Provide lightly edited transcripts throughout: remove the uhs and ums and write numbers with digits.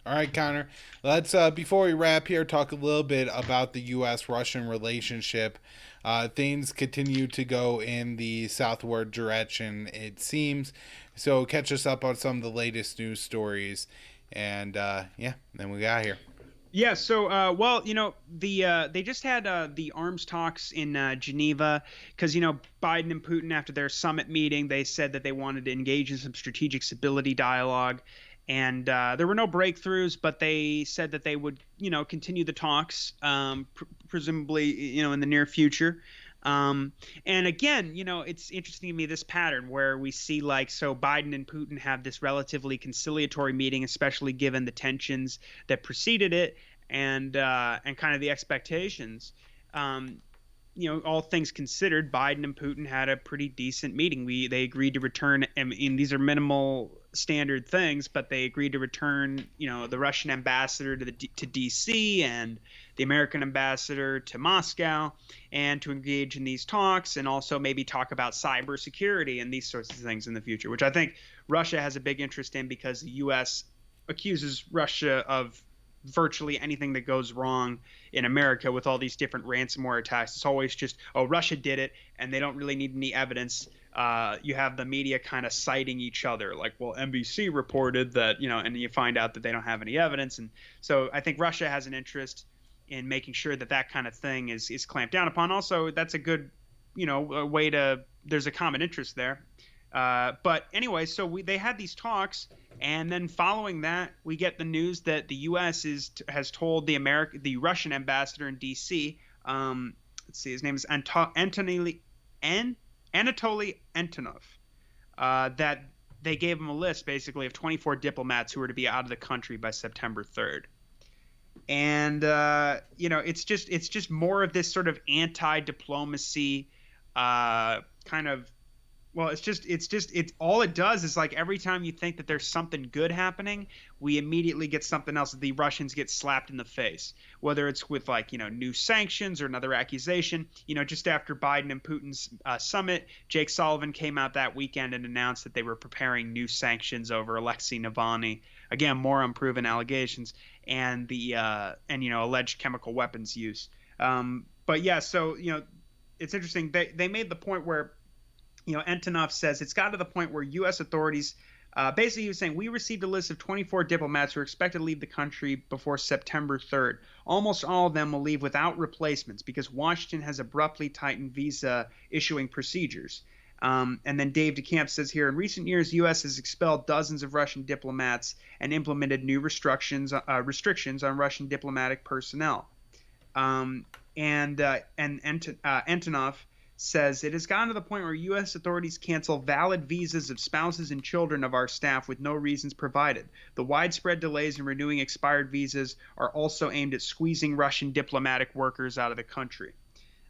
All right, Connor. Let's before we wrap here, talk a little bit about the U.S.-Russian relationship. Things continue to go in the southward direction, it seems. So catch us up on some of the latest news stories, and yeah, then we got here. Yeah, so they just had the arms talks in Geneva because Biden and Putin after their summit meeting they said that they wanted to engage in some strategic stability dialogue, and there were no breakthroughs, but they said that they would continue the talks, presumably in the near future. Um, and again, it's interesting to me this pattern where we see Biden and Putin have this relatively conciliatory meeting, especially given the tensions that preceded it and kind of the expectations. Um, all things considered, Biden and Putin had a pretty decent meeting. They agreed to return. I mean, these are minimal standard things, but they agreed to return, the Russian ambassador to DC and the American ambassador to Moscow, and to engage in these talks, and also maybe talk about cybersecurity and these sorts of things in the future, which I think Russia has a big interest in because the U.S. accuses Russia of virtually anything that goes wrong in America with all these different ransomware attacks. It's always just, oh, Russia did it, and they don't really need any evidence. You have the media kind of citing each other, like, well, NBC reported that, and you find out that they don't have any evidence. And so I think Russia has an interest in making sure that that kind of thing is clamped down upon. Also, that's a good, a way to, there's a common interest there. But anyway, so they had these talks, and then following that, we get the news that the U.S. has told the Russian ambassador in D.C. Let's see, his name is Anatoly Antonov, that they gave him a list basically of 24 diplomats who were to be out of the country by September 3rd. And it's just more of this sort of anti-diplomacy kind of, well, it's all it does is like every time you think that there's something good happening, we immediately get something else. The Russians get slapped in the face, whether it's with new sanctions or another accusation. Just after Biden and Putin's summit, Jake Sullivan came out that weekend and announced that they were preparing new sanctions over Alexei Navalny. Again, more unproven allegations and the alleged chemical weapons use. But yeah, so it's interesting. They made the point where Antonov says it's got to the point where U.S. authorities, basically he was saying, we received a list of 24 diplomats who are expected to leave the country before September 3rd. Almost all of them will leave without replacements because Washington has abruptly tightened visa issuing procedures. And then Dave DeCamp says here, in recent years, the U.S. has expelled dozens of Russian diplomats and implemented new restrictions on Russian diplomatic personnel. Antonov says it has gotten to the point where U.S. authorities cancel valid visas of spouses and children of our staff with no reasons provided. The widespread delays in renewing expired visas are also aimed at squeezing Russian diplomatic workers out of the country.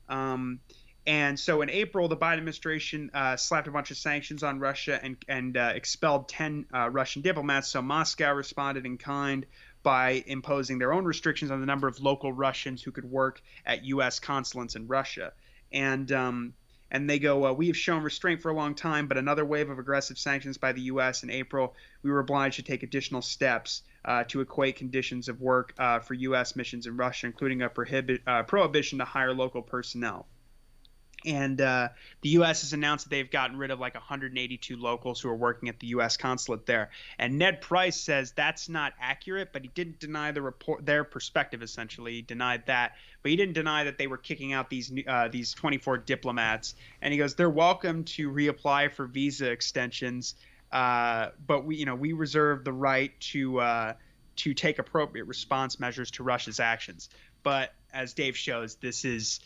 And so in April, the Biden administration slapped a bunch of sanctions on Russia and expelled 10 Russian diplomats. So Moscow responded in kind by imposing their own restrictions on the number of local Russians who could work at U.S. consulates in Russia. And they go, we have shown restraint for a long time, but another wave of aggressive sanctions by the U.S. in April, we were obliged to take additional steps to equate conditions of work for U.S. missions in Russia, including a prohibition to hire local personnel. And the U.S. has announced that they've gotten rid of 182 locals who are working at the U.S. consulate there. And Ned Price says that's not accurate, but he didn't deny their perspective. Essentially, he denied that, but he didn't deny that they were kicking out these 24 diplomats. And he goes, they're welcome to reapply for visa extensions, but we reserve the right to take appropriate response measures to Russia's actions. But as Dave shows, this is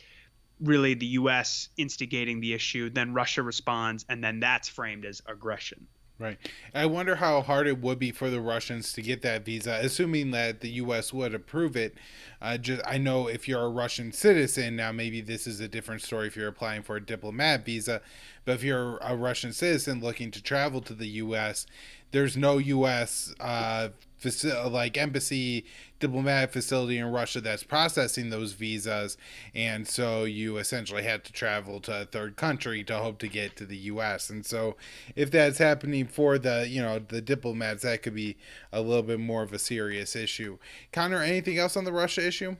really the U.S. instigating the issue, then Russia responds, and then that's framed as aggression. Right. I wonder how hard it would be for the Russians to get that visa, assuming that the U.S. would approve it. I know if you're a Russian citizen, now maybe this is a different story if you're applying for a diplomat visa, but if you're a Russian citizen looking to travel to the U.S., there's no U.S. Like embassy diplomatic facility in Russia that's processing those visas, and so you essentially had to travel to a third country to hope to get to the U.S. And so, if that's happening for the diplomats, that could be a little bit more of a serious issue. Connor, anything else on the Russia issue?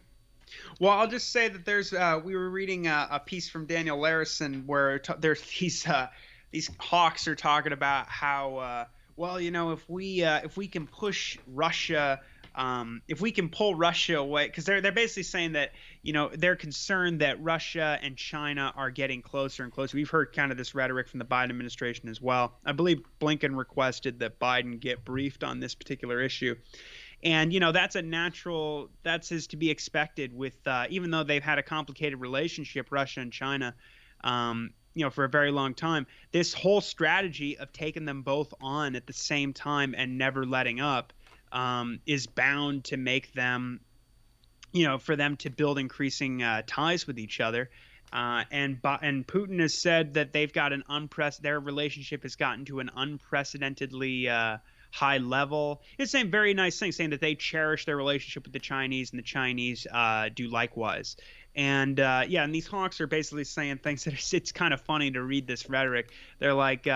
Well, I'll just say that there's we were reading a piece from Daniel Larison where there's these hawks are talking about how well, if we can push Russia, if we can pull Russia away, because they're basically saying that they're concerned that Russia and China are getting closer and closer. We've heard kind of this rhetoric from the Biden administration as well. I believe Blinken requested that Biden get briefed on this particular issue. And that's is to be expected with even though they've had a complicated relationship, Russia and China, for a very long time. This whole strategy of taking them both on at the same time and never letting up is bound to make them, for them to build increasing ties with each other. And Putin has said that they've got their relationship has gotten to an unprecedentedly high level. It's saying very nice things, saying that they cherish their relationship with the Chinese, and the Chinese do likewise. And and these hawks are basically saying things that it's kind of funny to read this rhetoric. They're like,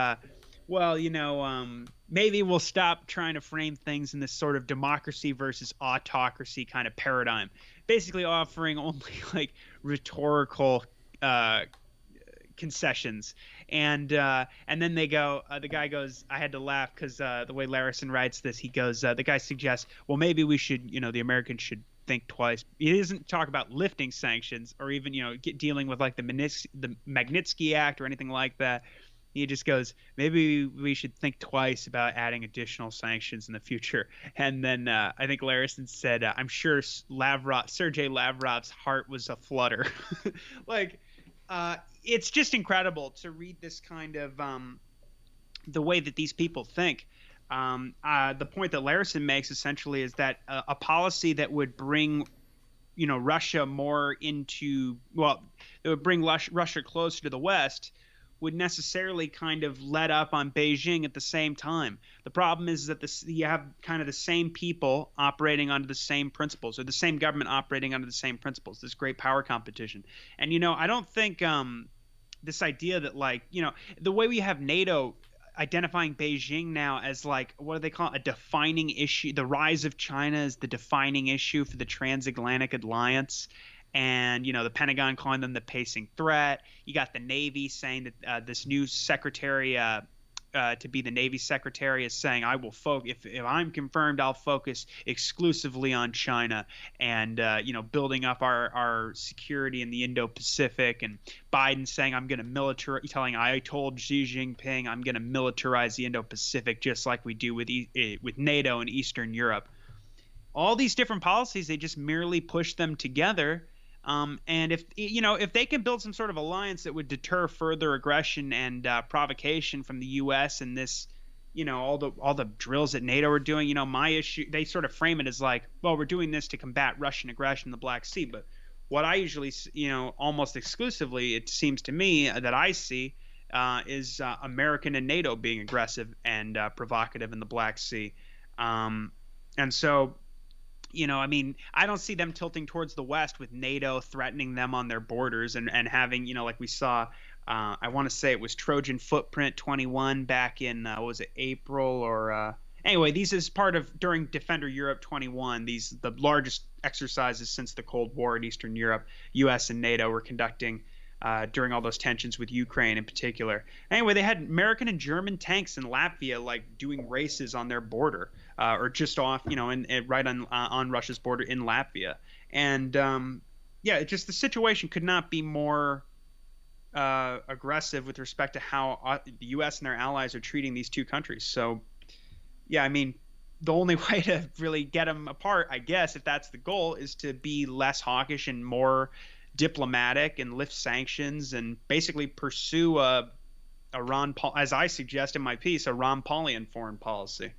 maybe we'll stop trying to frame things in this sort of democracy versus autocracy kind of paradigm, basically offering only like rhetorical concessions. And then they go, the guy goes, I had to laugh because the way Larison writes this, he goes, the guy suggests, well, maybe we should, the Americans should think twice. He doesn't talk about lifting sanctions or even, dealing with like the Magnitsky Act or anything like that. He just goes, maybe we should think twice about adding additional sanctions in the future. And then I think Larison said, I'm sure Sergei Lavrov's heart was aflutter. Like, it's just incredible to read this kind of the way that these people think. The point that Larison makes essentially is that a policy that would bring, Russia more into, it would bring Russia closer to the West would necessarily kind of let up on Beijing at the same time. The problem is that you have kind of the same people operating under the same principles, or the same government operating under the same principles, this great power competition. And, I don't think this idea that the way we have NATO identifying Beijing now as what do they call it? A defining issue. The rise of China is the defining issue for the transatlantic alliance. And, the Pentagon calling them the pacing threat. You got the Navy saying that this new secretary to be the Navy secretary is saying, I will focus, if I'm confirmed, I'll focus exclusively on China and, building up our security in the Indo-Pacific. And Biden saying, I told Xi Jinping, I'm going to militarize the Indo-Pacific just like we do with NATO and Eastern Europe. All these different policies, they just merely push them together. And if they can build some sort of alliance that would deter further aggression and provocation from the U.S. and this, all the drills that NATO are doing, my issue, they sort of frame it as like, well, we're doing this to combat Russian aggression in the Black Sea. But what I usually, almost exclusively, it seems to me that I see is American and NATO being aggressive and provocative in the Black Sea. And so, I don't see them tilting towards the West with NATO threatening them on their borders and having, like we saw, I want to say it was Trojan Footprint 21 back in, was it April or anyway, these is part of during Defender Europe 21, the largest exercises since the Cold War in Eastern Europe, U.S. and NATO were conducting during all those tensions with Ukraine in particular. Anyway, they had American and German tanks in Latvia doing races on their border or just off, and right on Russia's border in Latvia. And just the situation could not be more aggressive with respect to how the U.S. and their allies are treating these two countries. So, the only way to really get them apart, I guess, if that's the goal, is to be less hawkish and more diplomatic and lift sanctions and basically pursue as I suggest in my piece, a Ron Paulian foreign policy.